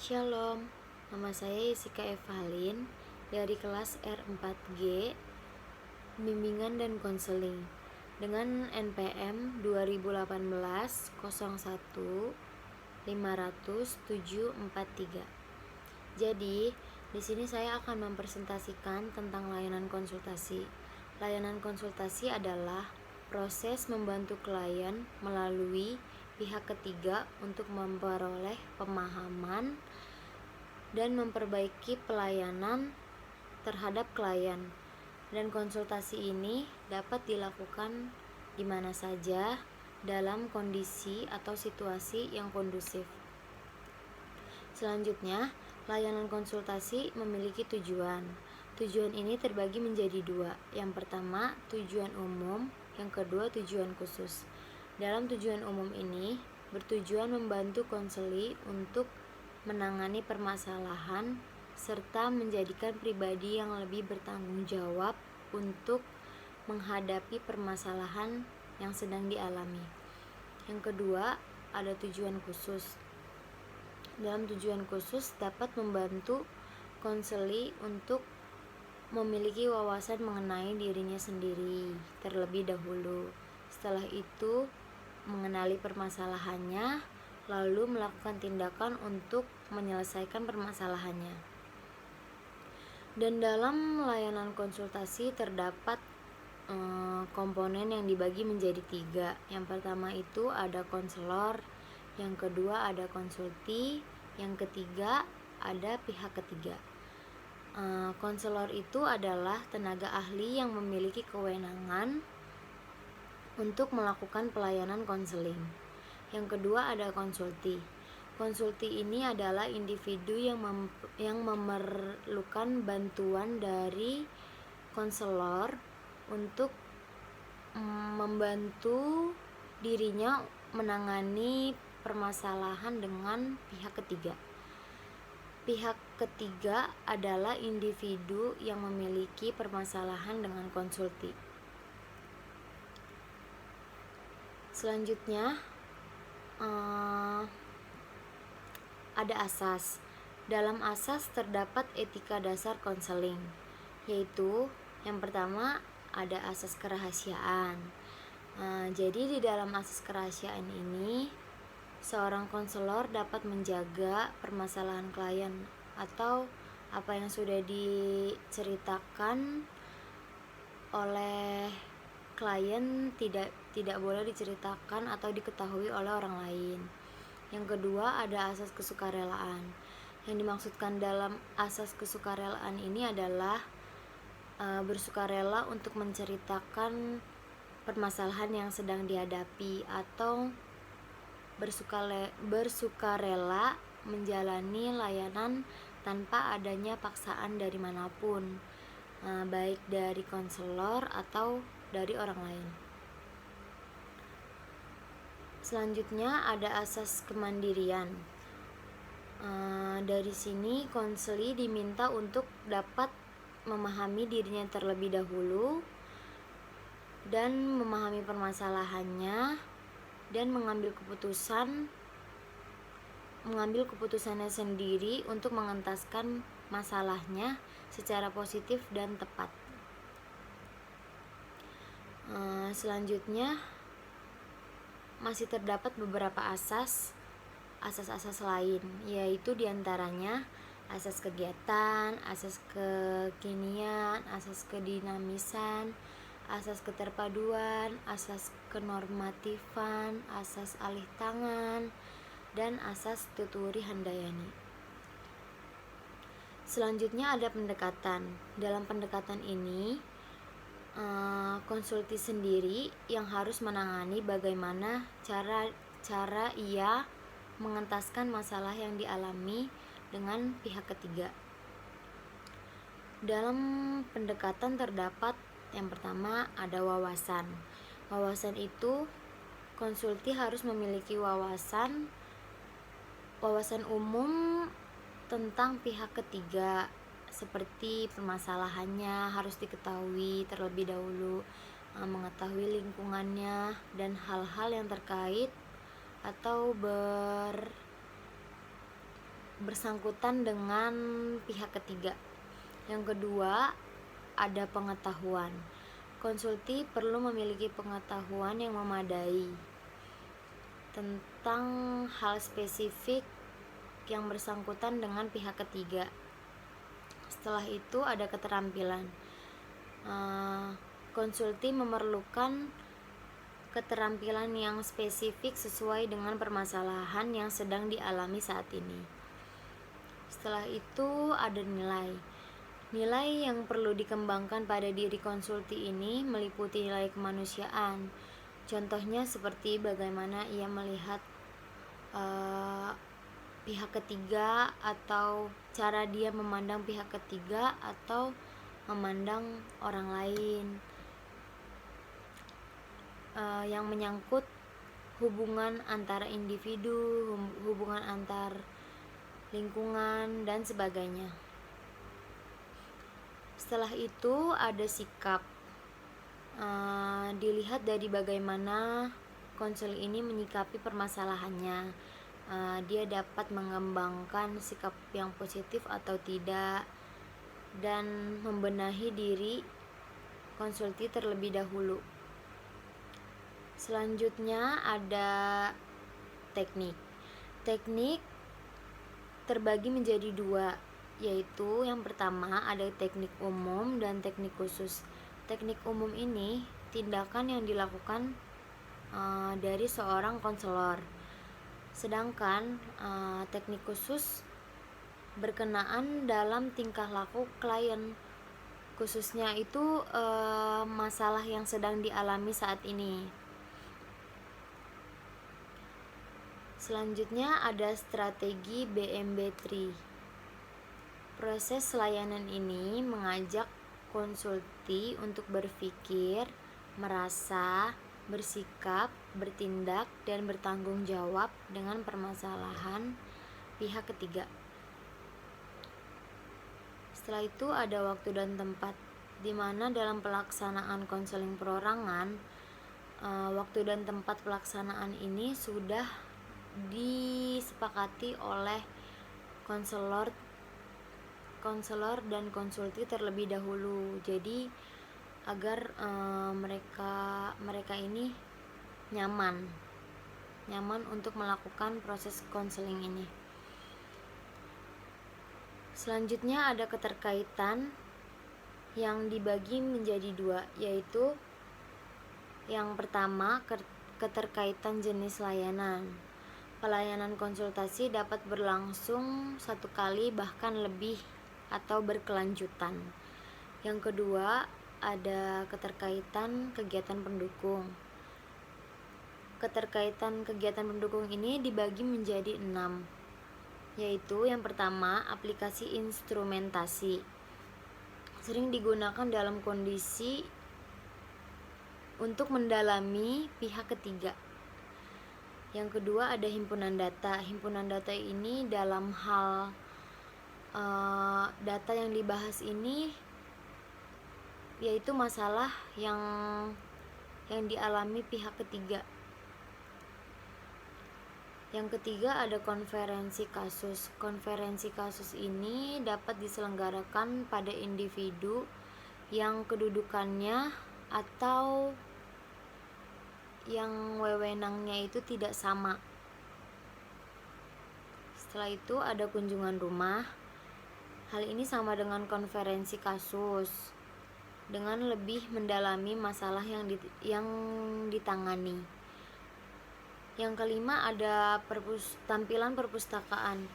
Shalom, nama saya Jessica Evalin dari kelas R4G, Bimbingan dan Konseling dengan NPM 2018-01-500-743. Jadi, di sini saya akan mempresentasikan tentang layanan konsultasi. Layanan konsultasi adalah proses membantu klien melalui pihak ketiga untuk memperoleh pemahaman dan memperbaiki pelayanan terhadap klien. Dan konsultasi ini dapat dilakukan di mana saja dalam kondisi atau situasi yang kondusif. Selanjutnya, layanan konsultasi memiliki tujuan. Tujuan ini terbagi menjadi dua. Yang pertama, tujuan umum, yang kedua, tujuan khusus. Dalam tujuan umum ini, bertujuan membantu konseli untuk menangani permasalahan serta menjadikan pribadi yang lebih bertanggung jawab untuk menghadapi permasalahan yang sedang dialami. Yang kedua, ada tujuan khusus. Dalam tujuan khusus dapat membantu konseli untuk memiliki wawasan mengenai dirinya sendiri terlebih dahulu. Setelah itu, mengenali permasalahannya, lalu melakukan tindakan untuk menyelesaikan permasalahannya. Dan dalam layanan konsultasi terdapat komponen yang dibagi menjadi 3. Yang pertama itu ada konselor, yang kedua ada konsulti, yang ketiga ada pihak ketiga. Konselor itu adalah tenaga ahli yang memiliki kewenangan untuk melakukan pelayanan konseling. Yang kedua ada konsulti. Konsulti ini adalah individu yang memerlukan bantuan dari konselor untuk membantu dirinya menangani permasalahan dengan pihak ketiga. Pihak ketiga adalah individu yang memiliki permasalahan dengan konsulti. Selanjutnya ada asas. Dalam asas terdapat etika dasar konseling, yaitu yang pertama ada asas kerahasiaan. Jadi di dalam asas kerahasiaan ini, seorang konselor dapat menjaga permasalahan klien atau apa yang sudah diceritakan oleh klien tidak boleh diceritakan atau diketahui oleh orang lain. Yang kedua ada asas kesukarelaan. Yang dimaksudkan dalam asas kesukarelaan ini adalah bersukarela untuk menceritakan permasalahan yang sedang dihadapi atau bersukarela menjalani layanan tanpa adanya paksaan dari manapun, baik dari konselor atau dari orang lain. Selanjutnya ada asas kemandirian. Dari sini konseli diminta untuk dapat memahami dirinya terlebih dahulu dan memahami permasalahannya dan mengambil keputusannya sendiri untuk mengentaskan masalahnya secara positif dan tepat. Selanjutnya masih terdapat beberapa asas lain, yaitu diantaranya asas kegiatan, asas kekinian, asas kedinamisan, asas keterpaduan, asas kenormatifan, asas alih tangan, dan asas tuturi handayani. Selanjutnya ada pendekatan. Dalam pendekatan ini, konsulti sendiri yang harus menangani bagaimana cara ia mengentaskan masalah yang dialami dengan pihak ketiga. Dalam pendekatan terdapat yang pertama ada wawasan. Wawasan itu konsulti harus memiliki wawasan umum tentang pihak ketiga, seperti permasalahannya harus diketahui terlebih dahulu, mengetahui lingkungannya dan hal-hal yang terkait atau bersangkutan dengan pihak ketiga. Yang kedua, ada pengetahuan. Konsulti perlu memiliki pengetahuan yang memadai tentang hal spesifik yang bersangkutan dengan pihak ketiga. Setelah itu ada keterampilan. Konsulti memerlukan keterampilan yang spesifik sesuai dengan permasalahan yang sedang dialami saat ini. Setelah itu ada nilai. Nilai yang perlu dikembangkan pada diri konsulti ini meliputi nilai kemanusiaan. Contohnya seperti bagaimana ia melihat pihak ketiga, atau cara dia memandang pihak ketiga atau memandang orang lain, yang menyangkut hubungan antara individu, hubungan antar lingkungan, dan sebagainya. Setelah itu ada sikap. Dilihat dari bagaimana konselor ini menyikapi permasalahannya. Dia dapat mengembangkan sikap yang positif atau tidak, dan membenahi diri konsulti terlebih dahulu. Selanjutnya ada teknik. Teknik terbagi menjadi dua, yaitu yang pertama ada teknik umum dan teknik khusus. Teknik umum ini tindakan yang dilakukan dari seorang konselor, sedangkan teknik khusus berkenaan dalam tingkah laku klien, khususnya itu masalah yang sedang dialami saat ini. Selanjutnya ada strategi BMB3. Proses layanan ini mengajak konsulti untuk berpikir, merasa, bersikap, bertindak, dan bertanggung jawab dengan permasalahan pihak ketiga. Setelah itu ada waktu dan tempat, di mana dalam pelaksanaan konseling perorangan, waktu dan tempat pelaksanaan ini sudah disepakati oleh konselor dan konsulti terlebih dahulu. Jadi agar mereka ini nyaman untuk melakukan proses konseling ini. Selanjutnya ada keterkaitan yang dibagi menjadi dua, yaitu yang pertama keterkaitan jenis layanan. Pelayanan konsultasi dapat berlangsung satu kali bahkan lebih atau berkelanjutan. Yang kedua ada keterkaitan kegiatan pendukung. Keterkaitan kegiatan pendukung ini dibagi menjadi 6, yaitu yang pertama aplikasi instrumentasi, sering digunakan dalam kondisi untuk mendalami pihak ketiga. Yang kedua ada himpunan data. Himpunan data ini dalam hal data yang dibahas ini yaitu masalah yang dialami pihak ketiga. Yang ketiga ada konferensi kasus. Konferensi kasus ini dapat diselenggarakan pada individu yang kedudukannya atau yang wewenangnya itu tidak sama. Setelah itu ada kunjungan rumah. Hal ini sama dengan konferensi kasus, dengan lebih mendalami masalah yang ditangani. Yang kelima ada tampilan perpustakaan.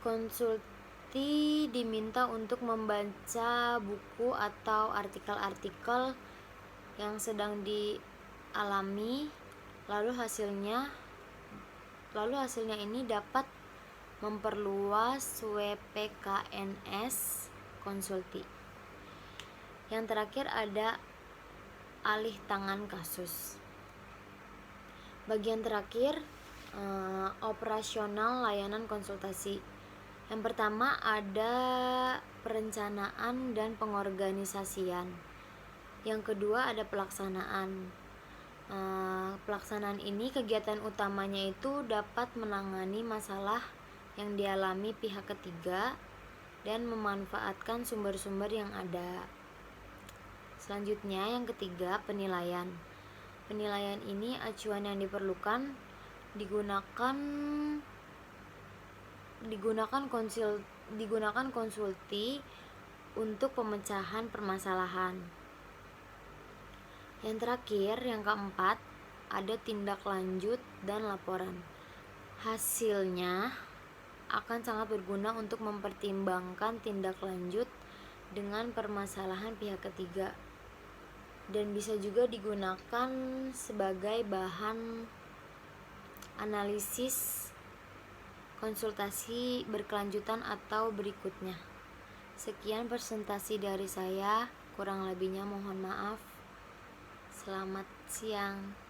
Konsulti diminta untuk membaca buku atau artikel-artikel yang sedang dialami, lalu hasilnya ini dapat memperluas WPKNS konsulti. Yang terakhir ada alih tangan kasus. Bagian terakhir operasional layanan konsultasi. Yang pertama ada perencanaan dan pengorganisasian. Yang kedua ada pelaksanaan. Pelaksanaan ini kegiatan utamanya itu dapat menangani masalah yang dialami pihak ketiga dan memanfaatkan sumber-sumber yang ada. Selanjutnya, yang ketiga, penilaian. Penilaian ini acuan yang diperlukan digunakan konsulti untuk pemecahan permasalahan. Yang terakhir, yang keempat, ada tindak lanjut dan laporan. Hasilnya akan sangat berguna untuk mempertimbangkan tindak lanjut dengan permasalahan pihak ketiga dan bisa juga digunakan sebagai bahan analisis konsultasi berkelanjutan atau berikutnya. Sekian presentasi dari saya, kurang lebihnya mohon maaf. Selamat siang.